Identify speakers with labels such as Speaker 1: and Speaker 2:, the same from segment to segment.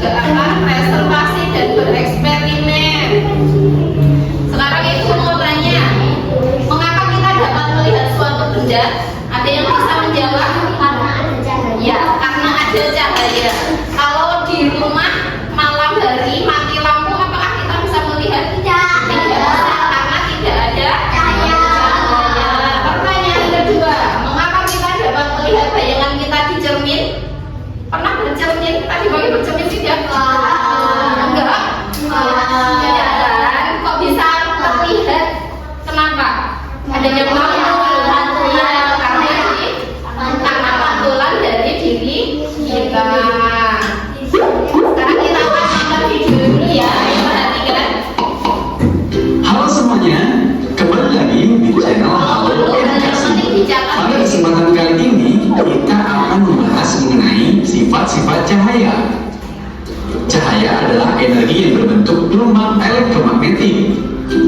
Speaker 1: juga akan presentasi dan bereksperimen. Sekarang Ibu mau tanya, mengapa kita dapat melihat suatu benda? Ada yang bisa menjawab?
Speaker 2: Karena ada cahaya.
Speaker 1: Ya, karena ada cahaya. Kalau di rumah malam hari mati lampu, apakah kita bisa melihat?
Speaker 2: Tidak.
Speaker 1: Tidak bisa, karena tidak ada
Speaker 2: Cahaya.
Speaker 1: Pertanyaan kedua, mengapa kita dapat melihat bayangan kita di cermin? Pernah bercermin? Tadi bagi bercermin tidak? Enggak. Tidak kan? Kok bisa terlihat? Kenapa? Ada yang tahu? Ya, karena pantulan dari diri kita. Sekarang kita akan nonton video dulu ya. Perhatikan.
Speaker 3: Halo semuanya, kembali lagi di channel Halo Edukasi. Pada kesempatan kali ini, kita akan membahas mengenai sifat-sifat cahaya. Cahaya adalah energi yang berbentuk gelombang elektromagnetik.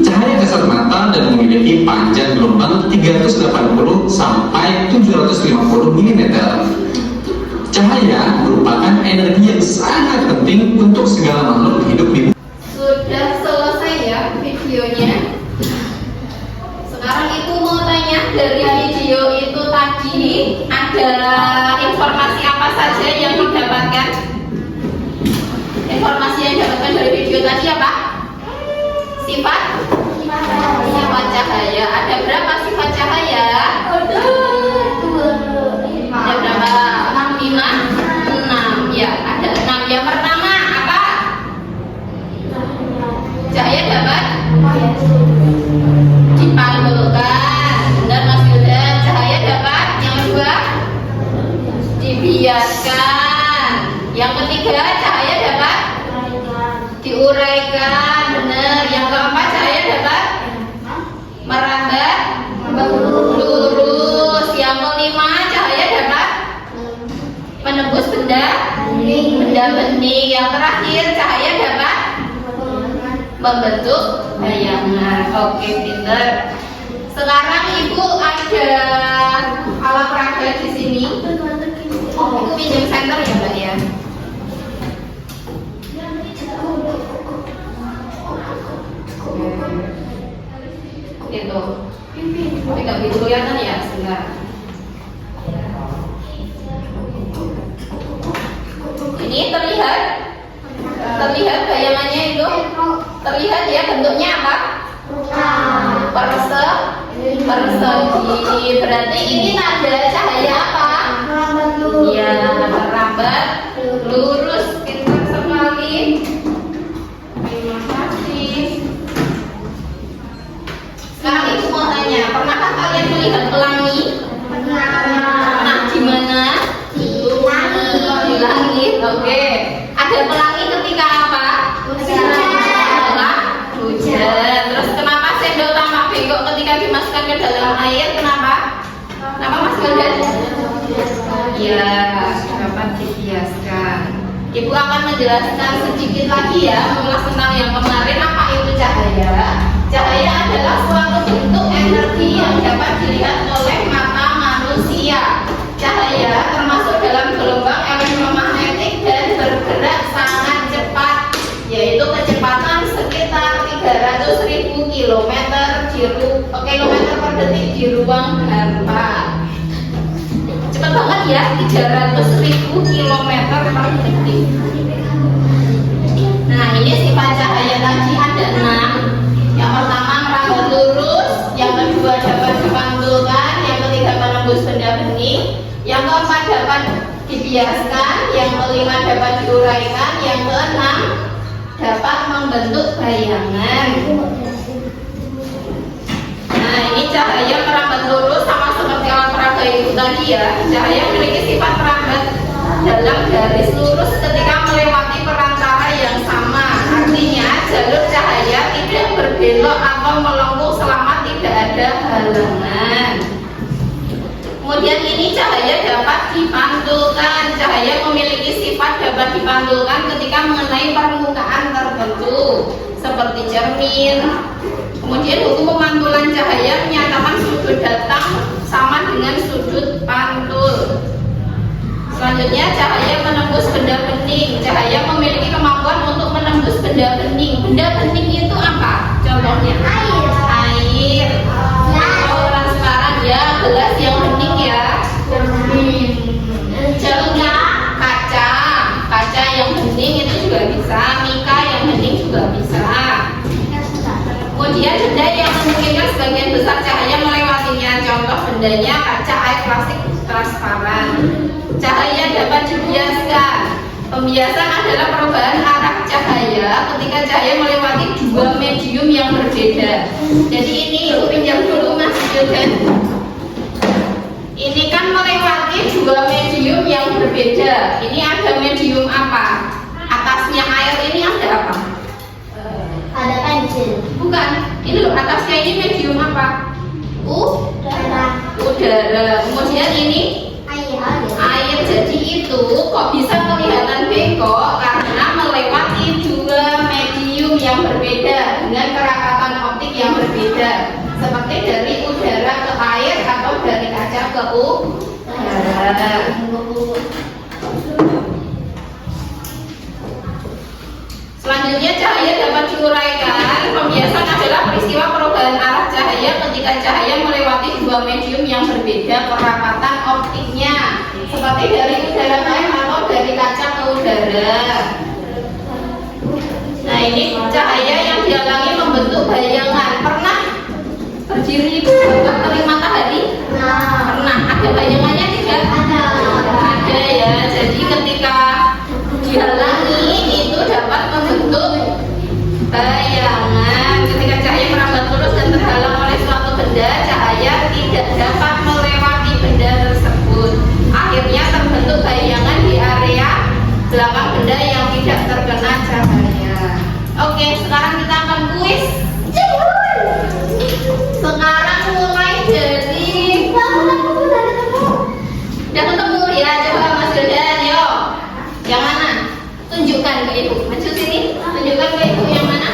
Speaker 3: Cahaya kasat mata dan memiliki panjang gelombang 380 sampai 750 mm. Cahaya merupakan energi yang sangat penting untuk segala makhluk hidup di bumi.
Speaker 1: Sudah selesai ya videonya. Sekarang Ibu mau tanya, dari video itu tadi ada informasi apa saja yang didapatkan? Informasi yang didapatkan dari video tadi apa? Sifat cahaya. Ada berapa sifat cahaya? Ada berapa? 5, 6. Ya, ada 6. Yang pertama apa? Cahaya dapat dipantulkan. Benar Mas Yuda. Cahaya dapat. Yang kedua, dibiaskan. Yang ketiga, cahaya dapat diuraikan. Benar. Yang keempat, cahaya dapat merambat lurus. Yang kelima, cahaya dapat menembus benda bening. Yang terakhir, cahaya dapat membentuk bayangan. Oke, pinter. Sekarang Ibu ada alat peraga di sini. Ibu pinjam senter ya, Mbak ya. Itu. Tapi nggak begitu kelihatan ya, sebentar. Ini terlihat bayangannya itu. Terlihat ya, bentuknya apa? Persegi. Berarti ini tanda cahaya apa? Ya, merambat lurus. Pintar sekali. Terima kasih. Sekarang Ibu mau tanya, pernahkah kalian melihat pelangi? Pernah. Di mana? Di langit. Oke. Ada pelangi ketika apa? Setelah hujan. Terus kenapa sendok tambah bengkok ketika dimasukkan ke dalam air? Kenapa? Kenapa Mas Ganda? Ya, dapat dibiaskan. Ibu akan menjelaskan sedikit lagi ya, mengulas tentang yang kemarin. Apa itu cahaya? Cahaya adalah suatu bentuk energi yang dapat dilihat oleh mata manusia. Cahaya termasuk dalam gelombang elektromagnetik dan bergerak sangat cepat, yaitu kecepatan sekitar 300.000 km per detik di ruang hampa. Cepat banget ya, 300.000 km per detik. Nah, ini sifat cahaya tadi ada 6. Yang pertama merambat lurus, yang kedua dapat dipantulkan, yang ketiga menembus benda bening, yang keempat dapat dibiaskan, yang kelima dapat diuraikan, yang keenam dapat membentuk bayangan. Nah, ini cahaya merambat lurus sama seperti alat peraga itu tadi ya. Cahaya memiliki sifat merambat dalam garis lurus ketika melewati perantara yang sama. Artinya jalur cahaya tidak berbelok atau melengkung selama tidak ada halangan. Kemudian ini cahaya dapat dipantulkan. Cahaya memiliki sifat dapat dipantulkan ketika mengenai permukaan tertentu seperti cermin. Kemudian hukum pemantulan cahaya menyatakan sudut datang sama dengan sudut pantul. Selanjutnya cahaya menembus benda bening. Cahaya memiliki Pembiasan adalah perubahan arah cahaya ketika cahaya melewati dua medium yang berbeda. Jadi ini pinjam dulu Mas Yogan. Ini kan melewati dua medium yang berbeda. Ini ada medium apa? Atasnya air ini ada apa?
Speaker 2: Ada pensil.
Speaker 1: Bukan. Ini loh, atasnya ini medium apa? Udara. Kemudian ini air. Jadi itu kok bisa kelihatan bengkok karena melewati dua medium yang berbeda dengan kerakatan optik yang berbeda, seperti dari udara ke air atau dari kaca ke udara. Selanjutnya cahaya dapat diuraikan. Pembiasan adalah peristiwa perubahan arah cahaya ketika cahaya melewati dua medium yang berbeda kerakatan optiknya, seperti dari udara ke air atau dari kaca ke udara. Nah, ini cahaya yang dihalangi membentuk bayangan. Pernah berdiri itu terik matahari? Pernah. Ada bayangannya tidak? Ada ya. Jadi ketika dihalangi itu dapat membentuk bayangan. Ketika cahaya merambat lurus dan terhalang oleh suatu benda, cahaya tidak dapat melewati benda tersebut. Akhirnya terbentuk bayangan di area belakang benda yang tidak terkena cahaya. Oke, sekarang kita akan kuis. Sekarang mulai dari udah ketemu ya, coba Mas Yodan, yuk. Yang mana? Tunjukkan ke ibu. Maju sini. Tunjukkan ke ibu yang mana?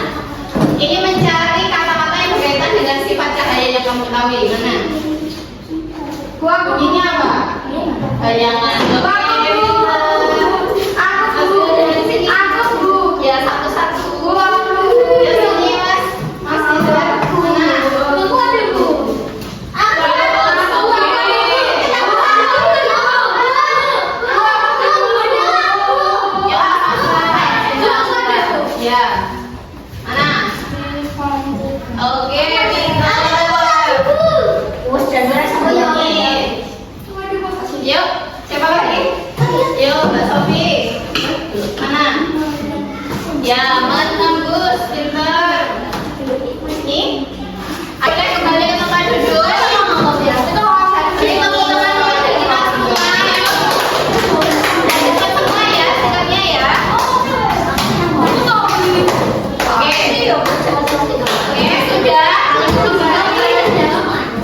Speaker 1: Ini mencari kata-kata yang berkaitan dengan sifat cahaya yang kamu ketahui. Mana? Ini apa? Bayangan. Ya, satu-satu. Ya, sini Mas. Mas Izar. Mana? Tunggu ada Bu. Ya. Mana? Oke, pintar. Yuk, siapa lagi? Yuk, Mbak Sofi. Mana? Ya, menembus, pintar. Nih. Oke, kembali ke tempat duduk. Ini tepuk tangan buat kita semua. Dan kita semua ya, sikapnya ya. Oke,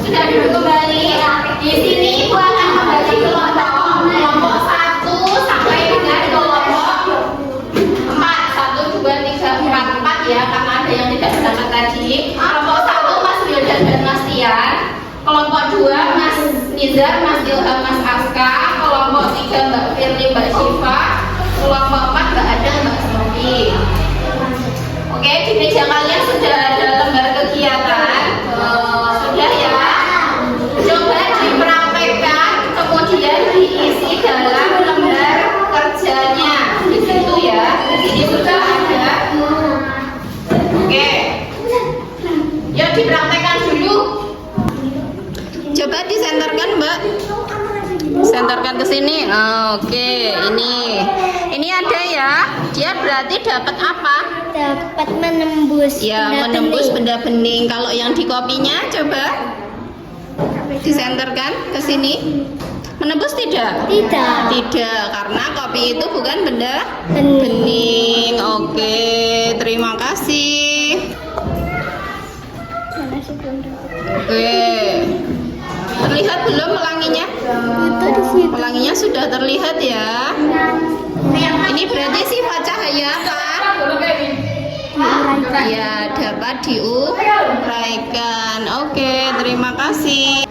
Speaker 1: sudah duduk kembali. Di sini ibu akan membagi kelompok 1 sampai dengan kelompok 4. 1, 2, 3, 4, 4 ya, karena ada yang tidak berangkat tadi. Kelompok 1 Mas Yodan dan Mas Tian. Kelompok 2 Mas Nizar, Mas Ilham, Mas Aska. Kelompok 3 Mbak Firly, Mbak Syifa. Kelompok 4 Mbak Ada, Mbak Sofi. Oke, di meja kalian sudah ada lembar kegiatan. Sudah ya. Coba dipraktekkan, kemudian diisi dalam lembar kerjanya. Di situ ya. Di sini sudah ada. Oke. Yuk dipraktekkan dulu. Coba disenterkan, Mbak. Senterkan ke sini. Oke, ini ada ya. Dia berarti dapat apa?
Speaker 2: Dapat menembus.
Speaker 1: Ya, menembus benda bening. Kalau yang di kopinya coba disenterkan ke sini. Menembus tidak?
Speaker 2: Tidak.
Speaker 1: Tidak, karena kopi itu bukan benda
Speaker 2: Bening.
Speaker 1: bening. Oke, terima kasih. Oke. Terlihat belum pelanginya?
Speaker 2: Itu di situ.
Speaker 1: Pelanginya sudah terlihat ya. Ini berarti sifat cahaya apa? Ya, dapat diuraikan. Oke, terima kasih.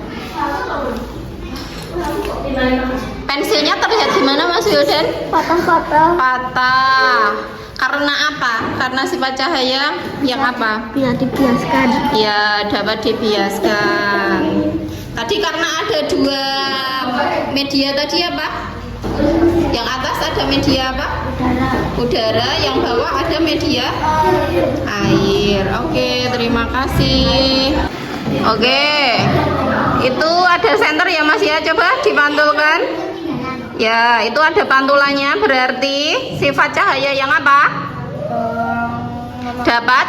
Speaker 1: Pensilnya terlihat gimana Mas Yodan?
Speaker 2: Patah-patah.
Speaker 1: Patah. Karena apa? Karena sifat cahaya yang apa?
Speaker 2: Bisa dibiaskan.
Speaker 1: Ya, dapat dibiaskan. Tadi karena ada dua media tadi apa? Yang atas ada media apa? Udara. Yang bawah ada media air. Oke, terima kasih. Oke, itu ada senter ya Mas ya. Coba dipantulkan. Ya, itu ada pantulannya, berarti sifat cahaya yang apa? Dapat?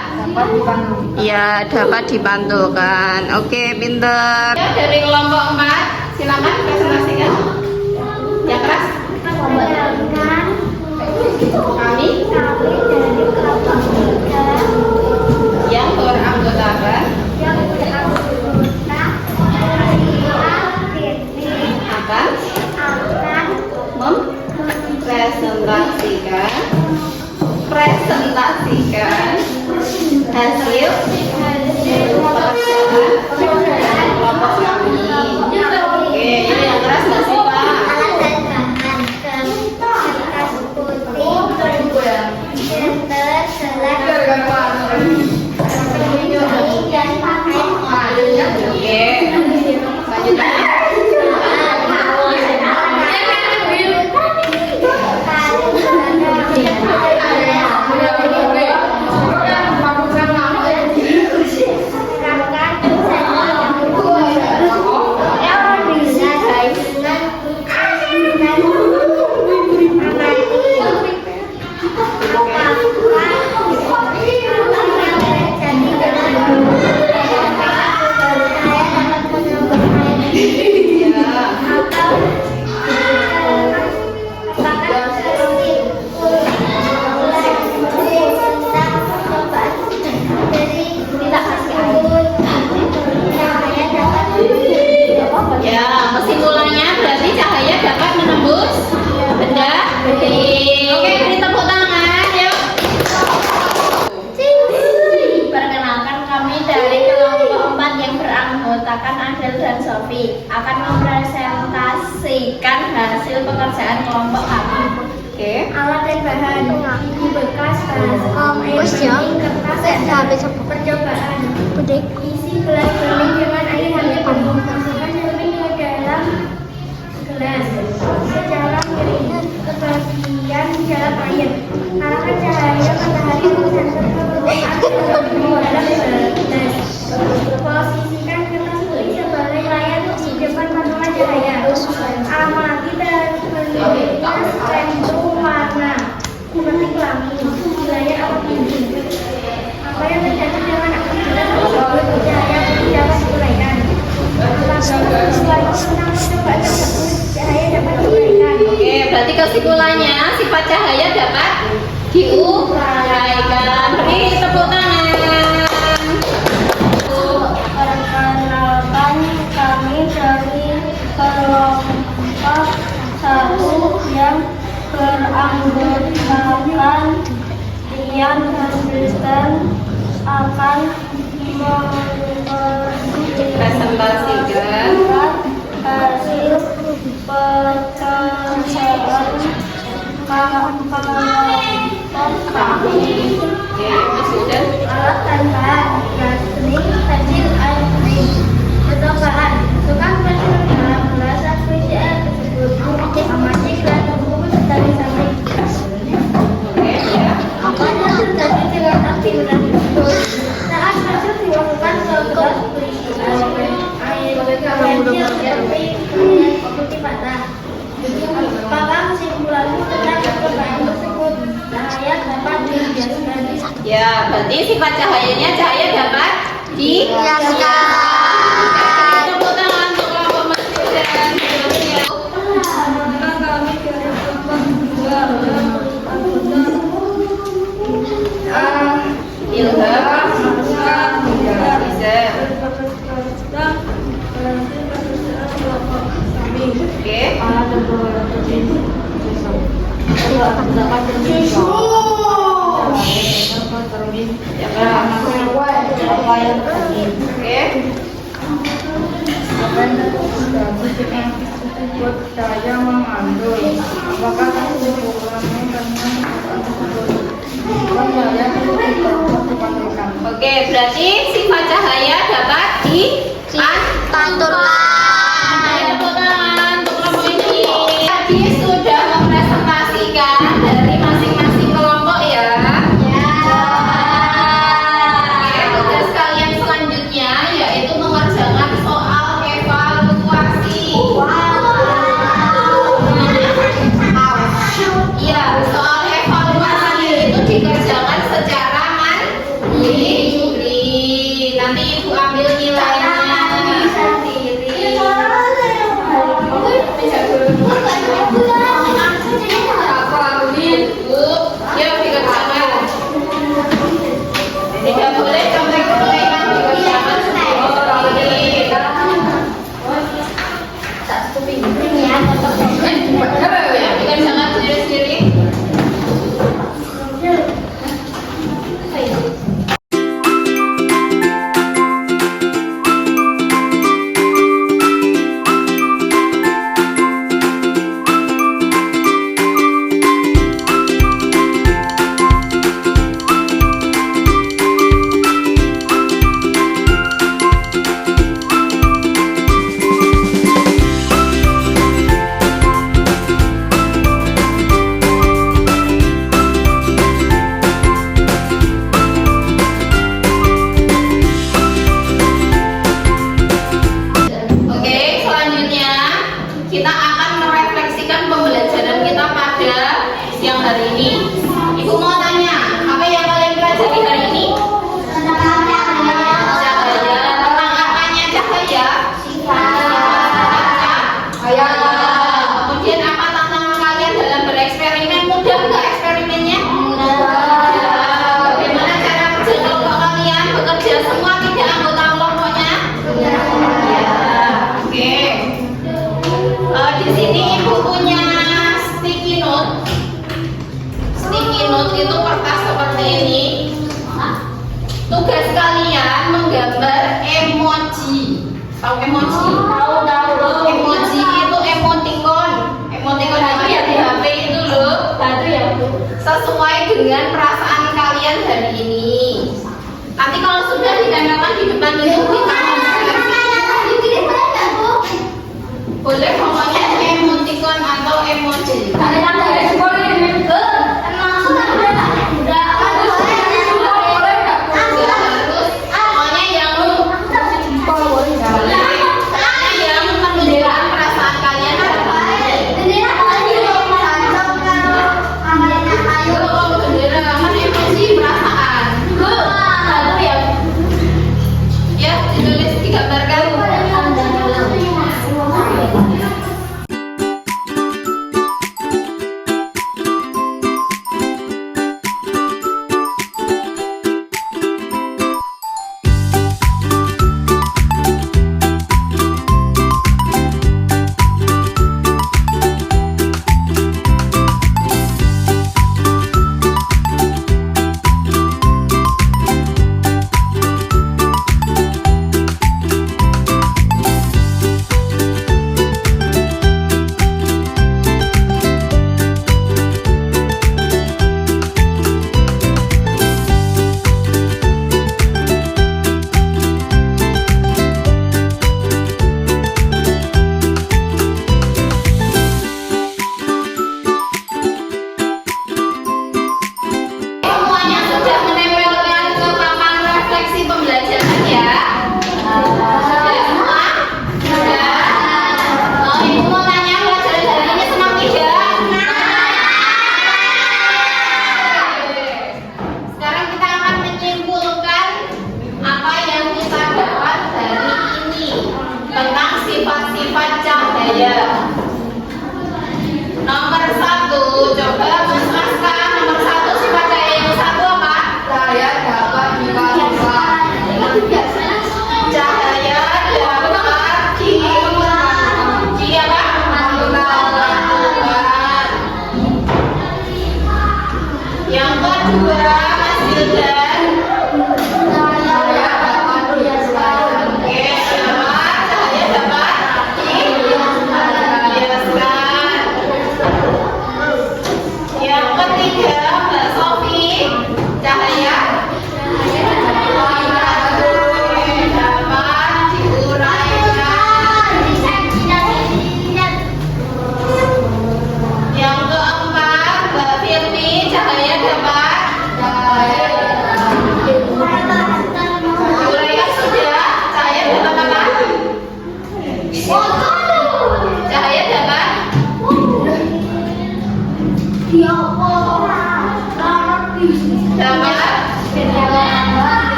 Speaker 1: Ya, dapat dipantulkan. Oke, pinter. Ya, dari kelompok 4, silakan presentasikan. Yang keras? Kami yang beranggotakan akan mempresentasikan hasil pekerjaan kelompok kami. Oke, ini yang keras nggak sih Pak? Oke, ya, kesimpulannya berarti cahaya dapat menembus benda bening. Oke, beri tepuk tangan, yuk.
Speaker 2: Perkenalkan, kami dari kelompok 4 yang beranggotakan Adel dan Sofi akan mempresentasikan hasil pekerjaan kelompok kami.
Speaker 1: Oke.
Speaker 2: Alat dan bahan bekas baskom, air bening, kertas, dan percobaan. Isi gelas bening dengan air hangat masukkan cermin ke dalam gelas secara miring ke bagian dalam air. Arahkan cahaya matahari ke sensor dalam gelas. Posisikan kertas putih sebagai layar di depan pantulan cahaya. Amati dan menentukan spektrum warna seperti pelangi, wilayah atau tinggi. Apa yang terjadi dengan aktivitas tersebut cahaya putih dapat diuraikan. Apabila sesuai tentang percobaan tersebut cahaya dapat diuraikan.
Speaker 1: Oke, berarti kesimpulannya sifat cahaya dapat diuraikan. Beri tepuk tangan.
Speaker 2: Perkenalkan, kami dari kelompok 1 yang beranggotakan Ian dan Kristen akan
Speaker 1: Presentasikan
Speaker 2: hasil pekerjaan kelompok kami.
Speaker 1: Oke, itu sudah.
Speaker 2: Alat dan bahan gas bening, pensil, air bening. Percobaan, masukkan pensil ke dalam gelas dan isi air tersebut. Amati gelas tersebut dari samping.
Speaker 1: Oke, ya.
Speaker 2: Apa yang terjadi dengan aktivitas tersebut? Saat pensil dimasukkan ke gelas berisi air pensil seperti putih patah. Maka kesimpulanmu tentang percobaan tersebut cahaya dapat dibiaskan.
Speaker 1: Ya, berarti sifat cahayanya cahaya dapat dibiaskan. Tepuk tangan untuk kelompok Mas Yudan.
Speaker 2: Kami dari kelompok 2
Speaker 1: Ilham, bisa. Oke.
Speaker 4: Saya mengandung apakah kesimpulannya
Speaker 1: Oke, berarti sifat cahaya dapat dipantulkan. Tepuk tangan untuk kelompok ini. Tadi sudah mempresentasikan dari masing-masing kelompok ya. Oke, tugas kalian selanjutnya yaitu mengerjakan soal evaluasi. seperti ini. Tugas kalian menggambar emoji. Tahu emoji? Tahu. Emoji itu emoticon. Emoticon itu ya di HP itu loh. Sesuai dengan perasaan kalian hari ini. Nanti kalau sudah ditempelkan di depan itu kita boleh ngomongnya emoticon atau emoji.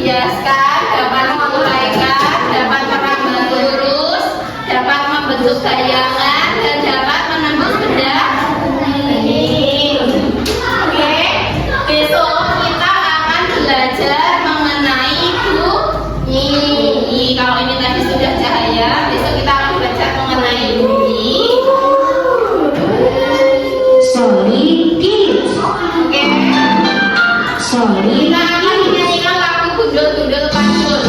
Speaker 1: dihiaskan, dapat menguraikan, dapat merambah lurus, dapat membentuk bayangan, dan dapat menembus benda ini. Oke, besok kita akan belajar mengenai bunyi. Kalau ini tadi sudah cahaya, besok kita akan belajar mengenai bunyi.
Speaker 2: Sorry, kids.
Speaker 1: Oke.
Speaker 2: Sorry.
Speaker 1: Kita akan menyanyikan lagu Gundul-Gundul Pantul.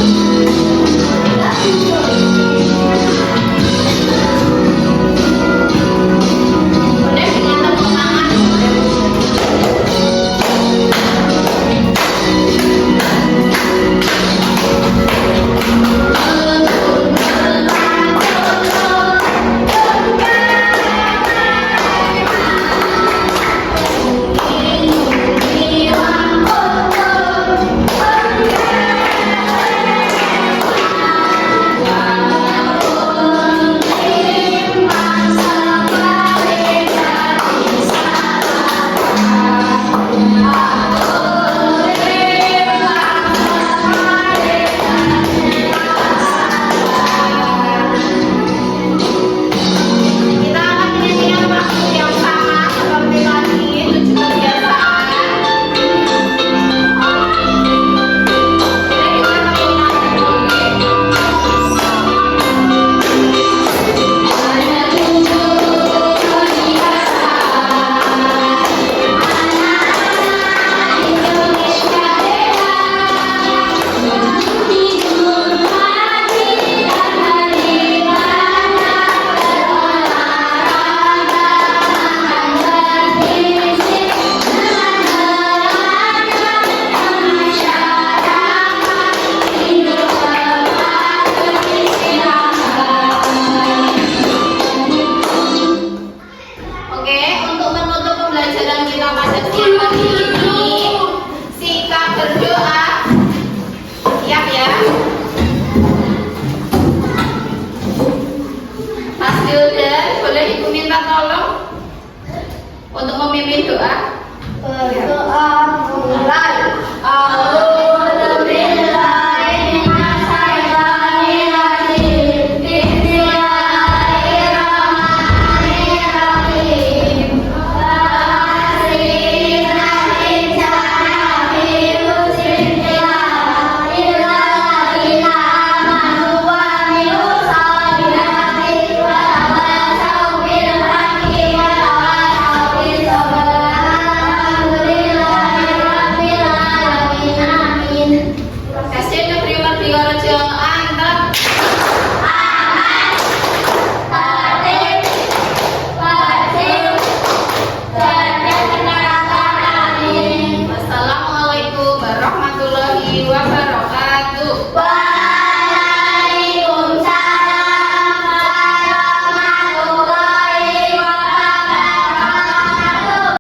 Speaker 1: sedang kita pada siang hari ini, sikap berdoa. Siap ya? Mas Wildan, boleh Ibu minta tolong untuk memimpin doa?
Speaker 2: Berdoa